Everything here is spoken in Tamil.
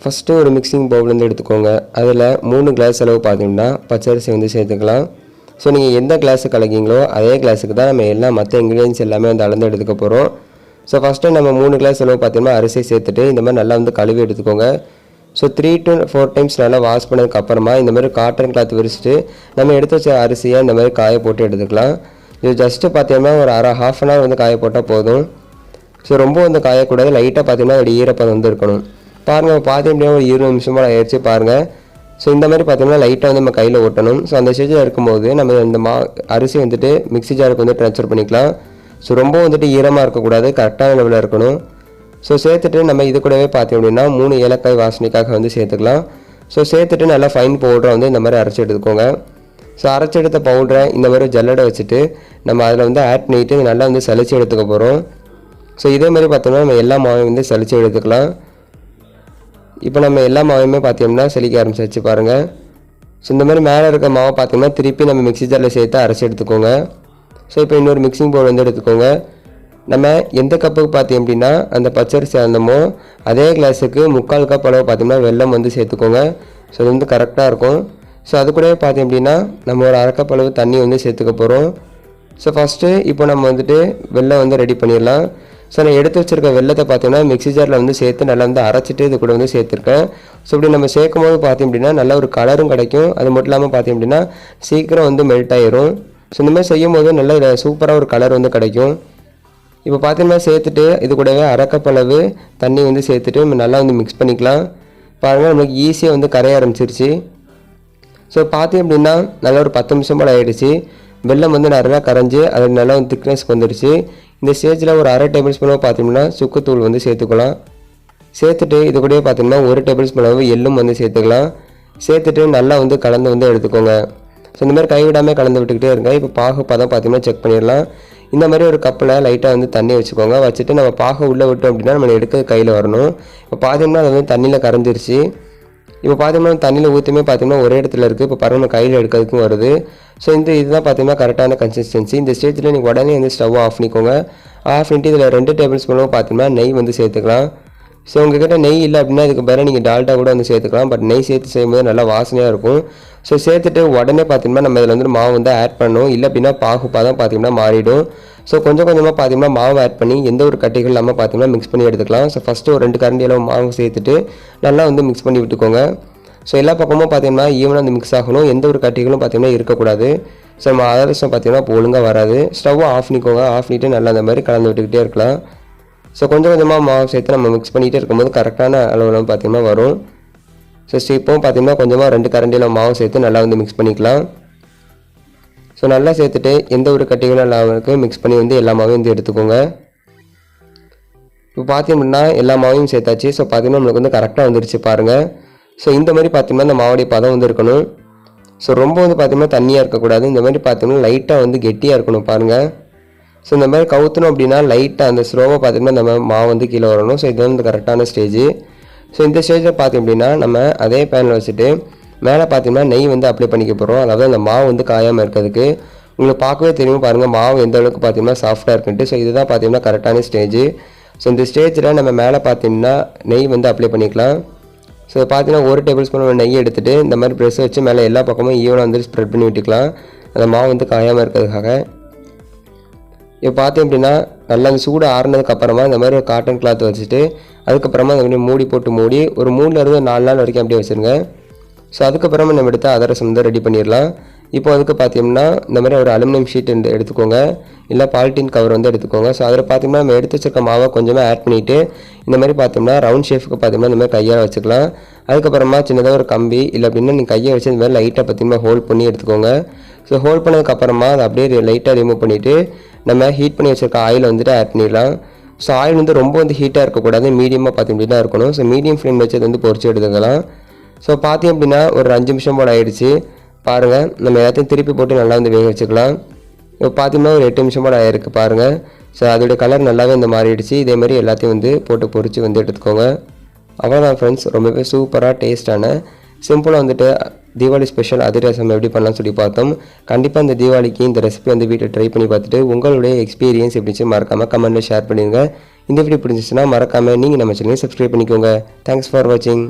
ஃபஸ்ட்டு ஒரு மிக்சிங் பவுல் வந்து எடுத்துக்கோங்க. அதில் 3 கிளாஸ் அளவு பார்த்தீங்கன்னா பச்சரிசி வந்து சேர்த்துக்கலாம். ஸோ நீங்கள் எந்த கிளாஸு கலக்கிங்களோ அதே கிளாஸுக்கு தான் நம்ம எல்லாம் மற்ற இன்க்ரீடியன்ஸ் எல்லாமே வந்து அளந்து எடுத்துக்க போகிறோம். ஸோ ஃபஸ்ட்டு நம்ம 3 கிளாஸ் அளவு பார்த்தீங்கன்னா அரிசி சேர்த்துட்டு இந்த மாதிரி நல்லா வந்து கழுவி எடுத்துக்கோங்க. ஸோ 3 to 4 டைம்ஸ் நல்லா வாஷ் பண்ணதுக்கப்புறமா இந்த மாதிரி காட்டன் கிளாத் விரிச்சிட்டு நம்ம எடுத்து வச்ச அரிசியை இந்த மாதிரி காய போட்டு எடுத்துக்கலாம். இது ஜஸ்ட்டு பார்த்தீங்கன்னா ஒரு ஹாஃப் அன் ஹவர் வந்து காய போட்டால் போதும். ஸோ ரொம்ப வந்து காயக்கூடாது, லைட்டாக பார்த்தீங்கன்னா ஒரு ஈரப்பதம் வந்து இருக்கணும். பாருங்கள், பார்த்தீங்கன்னா ஒரு 20 நிமிஷமாக ஆயிடுச்சு பாருங்கள். ஸோ இந்த மாதிரி பார்த்தீங்கன்னா லைட்டாக வந்து நம்ம கையில் ஓட்டணும். ஸோ அந்த ஸ்டேஜில் இருக்கும்போது நம்ம இந்த அரிசி வந்துட்டு மிக்ஸி ஜாருக்கு வந்து ட்ரான்ஸ்ஃபர் பண்ணிக்கலாம். ஸோ ரொம்ப வந்துட்டு ஈரமாக இருக்கக்கூடாது, கரெக்டான லெவலில் இருக்கணும். ஸோ சேர்த்துட்டு நம்ம இது கூடவே பார்த்தோம் அப்படின்னா 3 ஏலக்காய் வாசனைக்காக வந்து சேர்த்துக்கலாம். ஸோ சேர்த்துட்டு நல்லா ஃபைன் பவுடரை வந்து இந்த மாதிரி அரைச்சி எடுத்துக்கோங்க. ஸோ அரைச்சி எடுத்த பவுடரை இந்த மாதிரி ஜல்லடை வச்சுட்டு நம்ம அதில் வந்து ஆட் பண்ணிவிட்டு நல்லா வந்து சளிச்சு எடுத்துக்க போகிறோம். ஸோ இதே மாதிரி பார்த்தோம்னா நம்ம எல்லா மாவையும் வந்து சளிச்சு எடுத்துக்கலாம். இப்போ நம்ம எல்லா மாவையுமே பார்த்தோம்னா செலிக்க ஆரம்பிச்சாச்சு பாருங்கள். ஸோ இந்த மாதிரி மேலே இருக்க மாவை பார்த்தோம்னா திருப்பி நம்ம மிக்ஸி ஜாரில் சேர்த்து அரைச்சி எடுத்துக்கோங்க. ஸோ இப்போ இன்னொரு மிக்சிங் பவுல் வந்து எடுத்துக்கோங்க. நம்ம எந்த கப்புக்கு பார்த்தோம் அப்படின்னா அந்த பச்சரிசி அளந்தமோ அதே கிளாஸுக்கு 3/4 கப் அளவு பார்த்தோம்னா வெல்லம் வந்து சேர்த்துக்கோங்க. ஸோ அது வந்து கரெக்டாக இருக்கும். ஸோ அது கூடவே பார்த்தோம் அப்படின்னா நம்ம ஒரு 1/2 கப் அளவு தண்ணி வந்து சேர்த்துக்க போகிறோம். ஸோ ஃபஸ்ட்டு இப்போ நம்ம வந்துட்டு வெல்லம் வந்து ரெடி பண்ணிடலாம். ஸோ நான் எடுத்து வச்சுருக்க வெல்லத்தை பார்த்தோம்னா மிக்ஸி ஜாரில் வந்து சேர்த்து நல்லா வந்து அரைச்சிட்டு இது கூட வந்து சேர்த்துருக்கேன். ஸோ இப்படி நம்ம சேர்க்கும் போது பார்த்தோம் அப்படின்னா நல்ல ஒரு கலரும் கிடைக்கும். அது மட்டும் இல்லாமல் பார்த்தோம் அப்படின்னா சீக்கிரம் வந்து மெல்ட் ஆயிரும். ஸோ இந்த மாதிரி செய்யும் போது நல்ல சூப்பராக ஒரு கலர் வந்து கிடைக்கும். இப்போ பார்த்தீங்கன்னா சேர்த்துட்டு இது கூடவே 1/2 கப் அளவு தண்ணி வந்து சேர்த்துட்டு நம்ம நல்லா வந்து மிக்ஸ் பண்ணிக்கலாம். பாருங்கள், நம்மளுக்கு ஈஸியாக வந்து கரைய ஆரம்பிச்சிருச்சு. ஸோ பார்த்தோம் அப்படின்னா நல்லா ஒரு 10 நிமிஷம் போல் ஆகிடுச்சு. வெல்லம் வந்து நிறையா கரைஞ்சி அது நல்லா வந்து திக்னஸ்க்கு வந்துடுச்சு. இந்த ஸ்டேஜில் ஒரு 1/2 டேபிள் ஸ்பூனாக பார்த்தோம்னா சுக்குத்தூள் வந்து சேர்த்துக்கலாம். சேர்த்துட்டு இது கூடவே பார்த்தோம்னா 1 டேபிள் ஸ்பூன் அளவு எள்ளும் வந்து சேர்த்துக்கலாம். சேர்த்துட்டு நல்லா வந்து கலந்து வந்து எடுத்துக்கோங்க. ஸோ இந்த மாதிரி கைவிடாமல் கலந்து விட்டுக்கிட்டே இருங்க. இப்போ பாகு பதம் பார்த்தோம்னா செக் பண்ணிடலாம். இந்த மாதிரி ஒரு கப்பில் லைட்டாக வந்து தண்ணி வச்சுக்கோங்க. வச்சுட்டு நம்ம பாக உள்ளே விட்டோம் அப்படின்னா நம்ம எடுக்க கையில் வரணும். இப்போ பார்த்தோம்னா அது வந்து தண்ணியில் கரைஞ்சிருச்சு. இப்போ பார்த்தோம்னா தண்ணியில் ஊற்றுமே பார்த்தோம்னா ஒரே இடத்துல இருக்குது. இப்போ பாருங்கள், நம்ம கையில் எடுக்கிறதுக்கும் வருது. ஸோ இதுதான் பார்த்தீங்கன்னா கரெக்டான கன்சிஸ்டன்சி. இந்த ஸ்டேஜில் நீங்கள் உடனே வந்து ஸ்டவ் ஆஃப் பண்ணிக்கோங்க. ஆஃப் பண்ணிட்டு இதில் 2 டேபிள் ஸ்பூனும் பார்த்தீங்கன்னா நெய் வந்து சேர்த்துக்கலாம். ஸோ உங்கள்கிட்ட நெய் இல்லை அப்படின்னா இதுக்கு பிறகு நீங்கள் டால்டா கூட வந்து சேர்த்துக்கலாம். பட் நெய் சேர்த்து செய்யும்போது நல்லா வாசனையாக இருக்கும். ஸோ சேர்த்துட்டு உடனே பார்த்தீங்கன்னா நம்ம இதில் வந்து மாவு வந்து ஆட் பண்ணணும். இல்லை அப்படின்னா பாகு பதம் பார்த்தீங்கன்னா மாறிடும். ஸோ கொஞ்சம் கொஞ்சமாக பார்த்தீங்கன்னா மாவு ஆட் பண்ணி எந்த ஒரு கட்டிகள் இல்லாமல் பார்த்தீங்கன்னா மிக்ஸ் பண்ணி எடுத்துக்கலாம். ஸோ ஃபஸ்ட்டு ஒரு 2 கரண்டி அளவு மாவு சேர்த்துட்டு நல்லா வந்து மிக்ஸ் பண்ணி விட்டுக்கோங்க. ஸோ எல்லா பக்கமும் பார்த்தீங்கன்னா ஈவனாக வந்து மிக்ஸ் ஆகணும். எந்த ஒரு கட்டிகளும் பார்த்தீங்கன்னா இருக்கக்கூடாது. ஸோ நம்ம அதிரசம் பார்த்தீங்கன்னா இப்போ ஒழுங்காக வராது. ஸ்டவ்வை ஆஃப் பண்ணிக்கோங்க. ஆஃப் பண்ணிவிட்டு நல்லா அந்த மாதிரி கலந்து விட்டுக்கிட்டே இருக்கலாம். ஸோ கொஞ்சம் கொஞ்சமாக மாவு சேர்த்து நம்ம மிக்ஸ் பண்ணிகிட்டே இருக்கும்போது கரெக்டான அளவில் பார்த்தீங்கன்னா வரும். ஸோ இப்போவும் பார்த்தீங்கன்னா கொஞ்சமாக 2 கரண்டியில் மாவு சேர்த்து நல்லா வந்து மிக்ஸ் பண்ணிக்கலாம். ஸோ நல்லா சேர்த்துட்டு எந்த ஒரு கட்டிகளும் இல்லாமல் மிக்ஸ் பண்ணி வந்து எல்லா மாவையும் வந்து எடுத்துக்கோங்க. இப்போ பார்த்தீங்கன்னா எல்லா மாவையும் சேர்த்தாச்சு. ஸோ பார்த்தீங்கன்னா நம்மளுக்கு வந்து கரெக்டாக வந்துருச்சு பாருங்கள். ஸோ இந்த மாதிரி பார்த்தீங்கன்னா இந்த மாவுடைய பதம் வந்து இருக்கணும். ஸோ ரொம்ப வந்து பார்த்தீங்கன்னா தண்ணியாக இருக்கக்கூடாது. இந்த மாதிரி பார்த்தீங்கன்னா லைட்டாக வந்து கெட்டியாக இருக்கணும் பாருங்கள். ஸோ இந்த மாதிரி கவுத்தணும் அப்படின்னா லைட்டாக அந்த ஸ்லோவாக பார்த்தீங்கன்னா நம்ம மாவு வந்து கீழே வரணும். ஸோ இது வந்து கரெக்டான ஸ்டேஜ். ஸோ இந்த ஸ்டேஜில் பார்த்தோம் அப்படின்னா நம்ம அதே பேனில் வச்சுட்டு மேலே பார்த்தீங்கன்னா நெய் வந்து அப்ளை பண்ணிக்க போகிறோம். அதாவது அந்த மாவு வந்து காயாமல் இருக்கிறதுக்கு. உங்களுக்கு பார்க்கவே தெரியும் பாருங்கள் மாவு எந்த அளவுக்கு பார்த்தீங்கன்னா சாஃப்டாக இருக்குன்ட்டு. ஸோ இதுதான் பார்த்தீங்கன்னா கரெக்டான ஸ்டேஜ். ஸோ இந்த ஸ்டேஜில் நம்ம மேலே பார்த்தீங்கன்னா நெய் வந்து அப்ளை பண்ணிக்கலாம். ஸோ பார்த்தீங்கன்னா 1 டேபிள் ஸ்பூன் நெய் எடுத்துகிட்டு இந்த மாதிரி ப்ரெஸ் வச்சு மேலே எல்லா பக்கமும் ஈவனாக வந்து ஸ்ப்ரெட் பண்ணி விட்டுக்கலாம். அந்த மாவு வந்து காயாமல் இருக்கிறதுக்காக. இப்போ பார்த்தோம் அப்படின்னா நல்லா அந்த சூடு ஆறுனதுக்கப்புறமா இந்த மாதிரி ஒரு காட்டன் கிளாத் வச்சுட்டு அதுக்கப்புறமா அந்த மாதிரி மூடி போட்டு மூடி ஒரு 3 நாள் வரைக்கும் அப்படியே வச்சுருங்க. ஸோ அதுக்கப்புறமா நம்ம எடுத்து அதிரசம் வந்து ரெடி பண்ணிடலாம். இப்போ அதுக்கு பார்த்தோம்னா இந்த மாதிரி ஒரு அலுமினியம் ஷீட் எடுத்துக்கோங்க. இல்லை பாலித்தீன் கவர் வந்து எடுத்துக்கோங்க. ஸோ அதில் பார்த்தோம்னா நம்ம எடுத்து வச்சிருக்க மாவை கொஞ்சமாக ஆட் பண்ணிவிட்டு இந்த மாதிரி பார்த்தோம்னா ரவுண்ட் ஷேஃப்க்கு பார்த்தோம்னா இந்த மாதிரி கையால் வச்சுக்கலாம். அதுக்கப்புறமா சின்னதாக ஒரு கம்பி இல்லை அப்படின்னா நீங்கள் கையை வச்சு இந்த மாதிரி லைட்டாக பார்த்தீங்கன்னா ஹோல்ட் பண்ணி எடுத்துக்கோங்க. ஸோ ஹோல்ட் பண்ணதுக்கப்புறமா அதை அப்படியே லைட்டாக ரிமூவ் பண்ணிவிட்டு நம்ம ஹீட் பண்ணி வச்சுருக்க ஆயில் வந்துட்டு ஆட் பண்ணிடலாம். ஸோ ஆயில் வந்து ரொம்ப வந்து ஹீட்டாக இருக்கக்கூடாது, மீடியமாக பார்த்தோம் அப்படின்னா இருக்கணும். ஸோ மீடியம் ஃப்ளேம் வச்சு வந்து பொரிச்சு எடுத்துக்கலாம். ஸோ பார்த்தோம் அப்படின்னா ஒரு 5 நிமிஷம் போல் ஆகிடுச்சு பாருங்கள். நம்ம எல்லாத்தையும் திருப்பி போட்டு நல்லா வந்து வேக வச்சுக்கலாம். இப்போ பார்த்தீங்கன்னா ஒரு 8 நிமிஷம் போல் ஆகிருக்கு பாருங்கள். ஸோ அதோடைய கலர் நல்லாவே இந்த மாறிடுச்சு. இதேமாதிரி எல்லாத்தையும் வந்து போட்டு பொரிச்சு வந்து எடுத்துக்கோங்க. அவ்வளோதான் ஃப்ரெண்ட்ஸ், ரொம்பவே சூப்பராக டேஸ்ட்டான சிம்பிளாக வந்துட்டு தீபாவளி ஸ்பெஷல் அதிரசம் எப்படி பண்ணலாம்னு சொல்லி பார்த்தோம். கண்டிப்பாக இந்த தீபாவளிக்கு இந்த ரெசிபி வந்து வீட்டில் ட்ரை பண்ணி பார்த்துட்டு உங்களுடைய எக்ஸ்பீரியன்ஸ் எப்படிச்சு மறக்காமல் கமெண்ட்டில் ஷேர் பண்ணிடுங்க. இந்த வீடியோ பிடிச்சிச்சுன்னா மறக்காமல் நீங்கள் நம்ம சேனலை சப்ஸ்கிரைப் பண்ணிக்கோங்க. தேங்க்ஸ் ஃபார் வாட்சிங்.